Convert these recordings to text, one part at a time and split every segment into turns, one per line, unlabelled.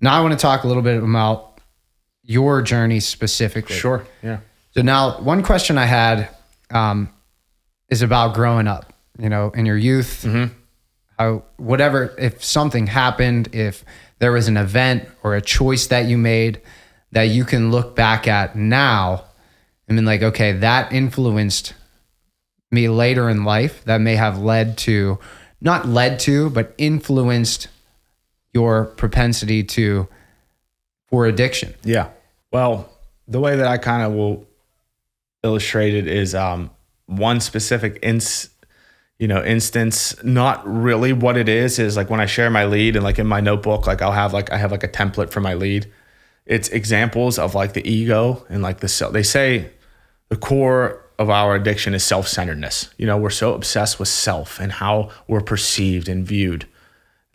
Now I want to talk a little bit about your journey specifically.
Sure. Yeah.
So now one question I had is about growing up, in your youth, how, whatever, if something happened, if there was an event or a choice that you made that you can look back at now and be like, okay, that influenced me later in life, that may have but influenced your propensity for addiction.
Yeah. Well, the way that I kind of will illustrate it is one specific instance, not really what it is like when I share my lead and like in my notebook, like I have like a template for my lead. It's examples of like the ego and like they say the core of our addiction is self-centeredness. We're so obsessed with self and how we're perceived and viewed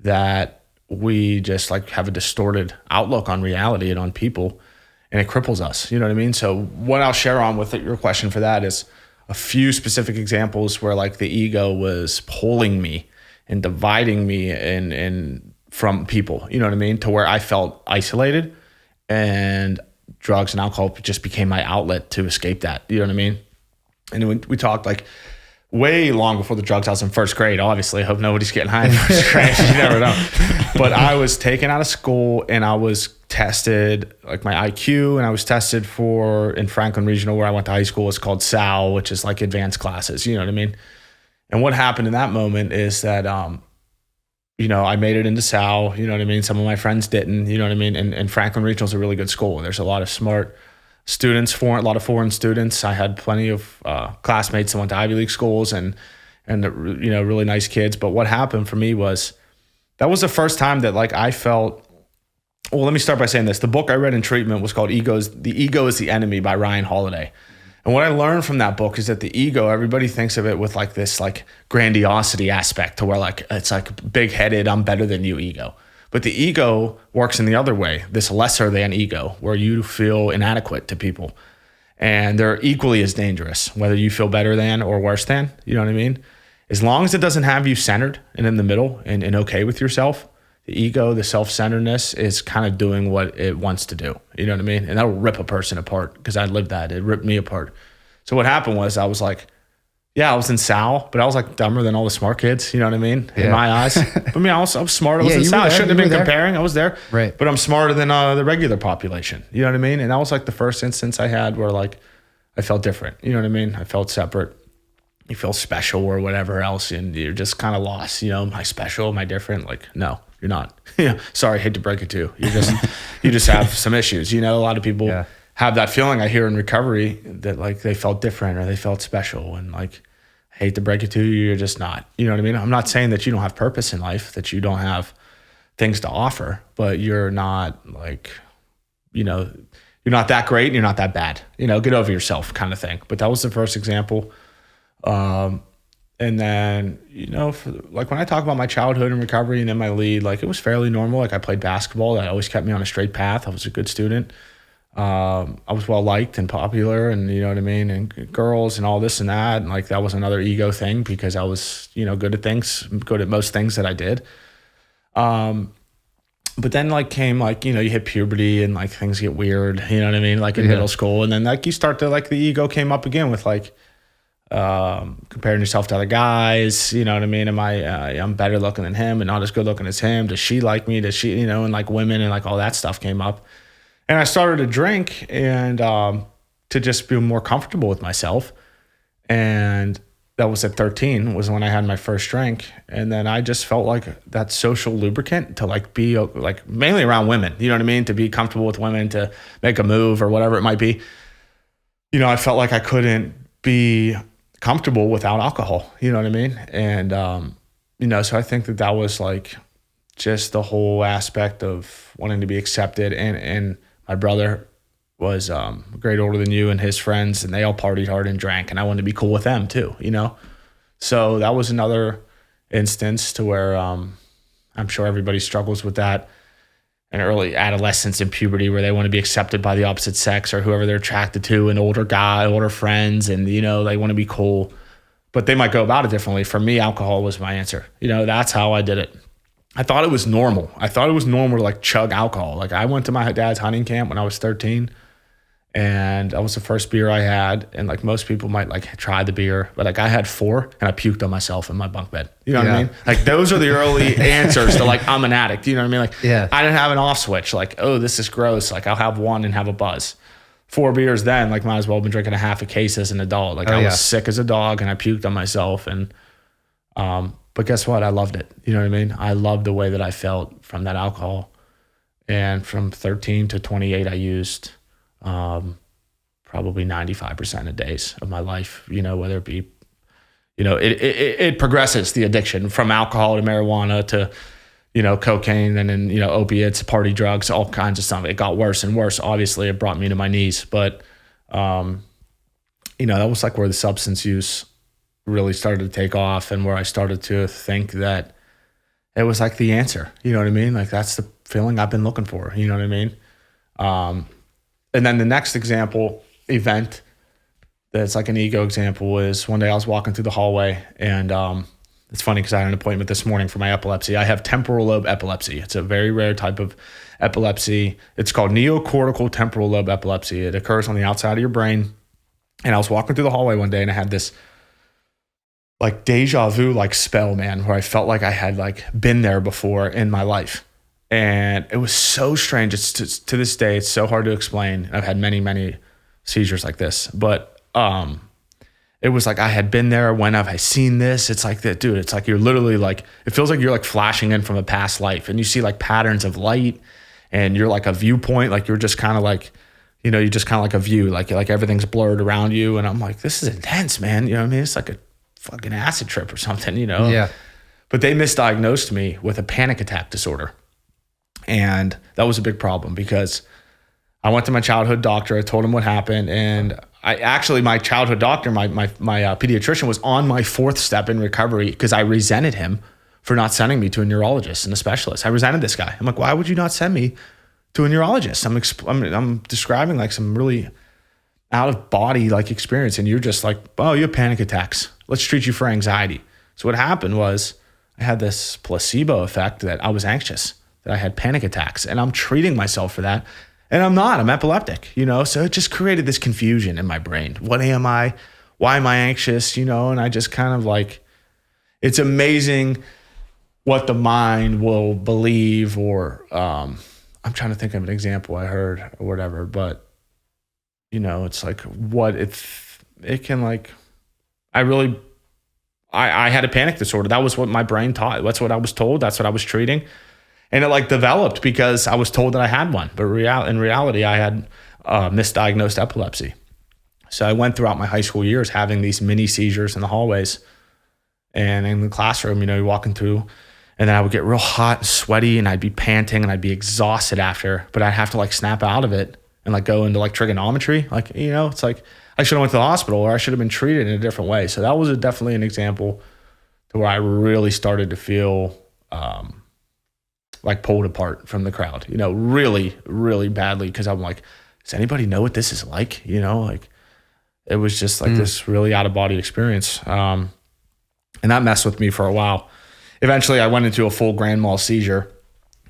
that we just like have a distorted outlook on reality and on people, and it cripples us. You know what I mean? So what I'll share on with your question for that is a few specific examples where like the ego was pulling me and dividing me and from people, you know what I mean? To where I felt isolated, and drugs and alcohol just became my outlet to escape that. You know what I mean? And we talked like way long before the drugs. I was in first grade, obviously. I hope nobody's getting high in first grade. You never know. But I was taken out of school and I was tested, like my IQ, and I was tested in Franklin Regional, where I went to high school. It's called SAL, which is like advanced classes. You know what I mean? And what happened in that moment is that, I made it into SAL. You know what I mean? Some of my friends didn't. You know what I mean? And Franklin Regional is a really good school. There's a lot of smart students, a lot of foreign students. I had plenty of classmates that went to Ivy League schools and really nice kids. But what happened for me was that was the first time that like I felt. Well, let me start by saying this. The book I read in treatment was called The Ego is the Enemy by Ryan Holiday. And what I learned from that book is that the ego, everybody thinks of it with like this like grandiosity aspect to where like it's like big-headed, I'm better than you ego. But the ego works in the other way, this lesser than ego, where you feel inadequate to people. And they're equally as dangerous, whether you feel better than or worse than, you know what I mean? As long as it doesn't have you centered and in the middle and okay with yourself, the ego, the self-centeredness is kind of doing what it wants to do. You know what I mean? And that'll rip a person apart, because I lived that. It ripped me apart. So what happened was I was like, yeah, I was in Sal, but I was like dumber than all the smart kids. You know what I mean? In my eyes. But I mean, I was smart. I was in Sal. I shouldn't have been comparing. I was there.
Right.
But I'm smarter than the regular population. You know what I mean? And that was like the first instance I had where like I felt different. You know what I mean? I felt separate. You feel special or whatever else, and you're just kind of lost. Am I special? Am I different? Like, no, you're not. Sorry, I hate to break it to you. You just have some issues. A lot of people have that feeling. I hear in recovery that like they felt different or they felt special, and like, I hate to break it to you, you're just not. You know what I mean? I'm not saying that you don't have purpose in life, that you don't have things to offer, but you're not like, you're not that great and you're not that bad. Get over yourself kind of thing. But that was the first example. And then, like when I talk about my childhood and recovery and then my lead, like it was fairly normal. Like I played basketball. That always kept me on a straight path. I was a good student. I was well liked and popular, and you know what I mean, and girls and all this and that. And like that was another ego thing, because I was, good at most things that I did. But then like came like, you hit puberty and like things get weird, you know what I mean? Like in middle school. And then like you start to like the ego came up again with like, comparing yourself to other guys, you know what I mean? Am I'm better looking than him and not as good looking as him? Does she like me? Does she, and like women and like all that stuff came up. And I started to drink and, to just be more comfortable with myself. And that was at 13 was when I had my first drink. And then I just felt like that social lubricant to like be like mainly around women, you know what I mean? To be comfortable with women, to make a move or whatever it might be. I felt like I couldn't be comfortable without alcohol, you know what I mean? And, so I think that was like just the whole aspect of wanting to be accepted. And my brother was a grade older than you and his friends, and they all partied hard and drank, and I wanted to be cool with them too, So that was another instance to where I'm sure everybody struggles with that in early adolescence and puberty, where they want to be accepted by the opposite sex or whoever they're attracted to, an older guy, older friends, and they want to be cool, but they might go about it differently. For me, alcohol was my answer. That's how I did it. I thought it was normal. I thought it was normal to like chug alcohol. Like I went to my dad's hunting camp when I was 13, and that was the first beer I had. And like most people might like try the beer, but like I had 4 and I puked on myself in my bunk bed. You know what I mean? Like those are the early answers to like, I'm an addict. You know what I mean? Like I didn't have an off switch. Like, oh, this is gross. Like I'll have one and have a buzz. 4 beers then, like might as well have been drinking a half a case as an adult. Like I was sick as a dog and I puked on myself. And, but guess what? I loved it. You know what I mean? I loved the way that I felt from that alcohol. And from 13 to 28, I used, probably 95% of days of my life, you know, whether it be, you know, it progresses the addiction from alcohol to marijuana to, you know, cocaine and then, you know, opiates, party drugs, all kinds of stuff. It got worse and worse. Obviously, it brought me to my knees. But, you know, that was like where the substance use really started to take off and where I started to think that it was like the answer. You know what I mean? Like that's the feeling I've been looking for. You know what I mean? And then the next event that's like an ego example is one day I was walking through the hallway and, it's funny because I had an appointment this morning for my epilepsy. I have temporal lobe epilepsy. It's a very rare type of epilepsy. It's called neocortical temporal lobe epilepsy. It occurs on the outside of your brain. And I was walking through the hallway one day and I had this like deja vu like spell, man, where I felt like I had like been there before in my life. And it was so strange. It's to this day, it's so hard to explain. I've had many, many seizures like this, but, it was like I had been there. When have I seen this? It's like that, dude. It's like you're literally like, it feels like you're like flashing in from a past life and you see like patterns of light and you're like a viewpoint. Like you're just kind of like, you know, you just kind of like a view, like everything's blurred around you. And I'm like, this is intense, man. You know what I mean? It's like a fucking acid trip or something, you know?
Yeah.
But they misdiagnosed me with a panic attack disorder. And that was a big problem because I went to my childhood doctor. I told him what happened. And my childhood doctor, my pediatrician was on my 4th step in recovery because I resented him for not sending me to a neurologist and a specialist. I resented this guy. I'm like, why would you not send me to a neurologist? I'm describing like some really out of body like experience. And you're just like, oh, you have panic attacks. Let's treat you for anxiety. So what happened was I had this placebo effect that I was anxious, that I had panic attacks, and I'm treating myself for that. And I'm epileptic, you know? So it just created this confusion in my brain. What am I? Why am I anxious? You know? And I just kind of like, it's amazing what the mind will believe or, I'm trying to think of an example I heard or whatever, but you know, it's like what it can like, I had a panic disorder. That was what my brain taught. That's what I was told. That's what I was treating. And it like developed because I was told that I had one, but in reality, I had misdiagnosed epilepsy. So I went throughout my high school years having these mini seizures in the hallways and in the classroom, you know, you're walking through, and then I would get real hot and sweaty and I'd be panting and I'd be exhausted after, but I'd have to like snap out of it and like go into like trigonometry. Like, you know, it's like I should have went to the hospital or I should have been treated in a different way. So that was definitely an example to where I really started to feel, like pulled apart from the crowd, you know, really, really badly. Cause I'm like, does anybody know what this is like? You know, like it was just like this really out of body experience. And that messed with me for a while. Eventually I went into a full grand mal seizure.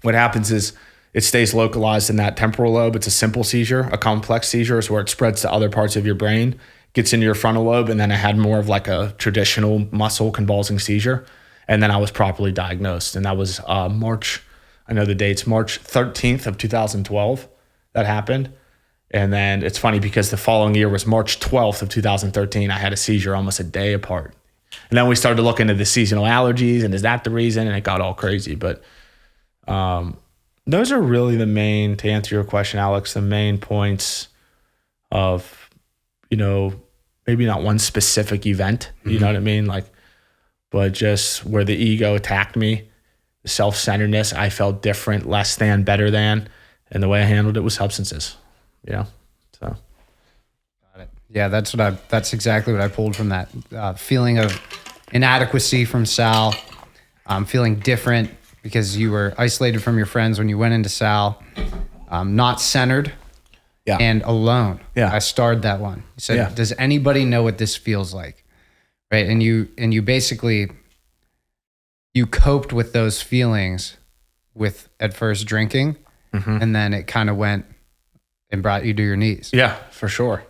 What happens is it stays localized in that temporal lobe. It's a simple seizure. A complex seizure is where it spreads to other parts of your brain, gets into your frontal lobe. And then I had more of like a traditional muscle convulsing seizure. And then I was properly diagnosed. And that was March 13th of 2012 that happened. And then it's funny because the following year was March 12th of 2013. I had a seizure almost a day apart. And then we started to look into the seasonal allergies and is that the reason? And it got all crazy. But those are really to answer your question, Alex, the main points of, you know, maybe not one specific event, you know what I mean? Like, but just where the ego attacked me. Self-centeredness, I felt different, less than, better than, and the way I handled it was substances. Yeah, so
got it. Yeah, that's exactly what I pulled from that feeling of inadequacy from Sal. Feeling different because you were isolated from your friends when you went into Sal, not centered, and alone. Yeah, I starred that one. You said, "Does anybody know what this feels like?" Right, and you basically. you coped with those feelings with at first drinking, and then it kind of went and brought you to your knees.
Yeah, for sure.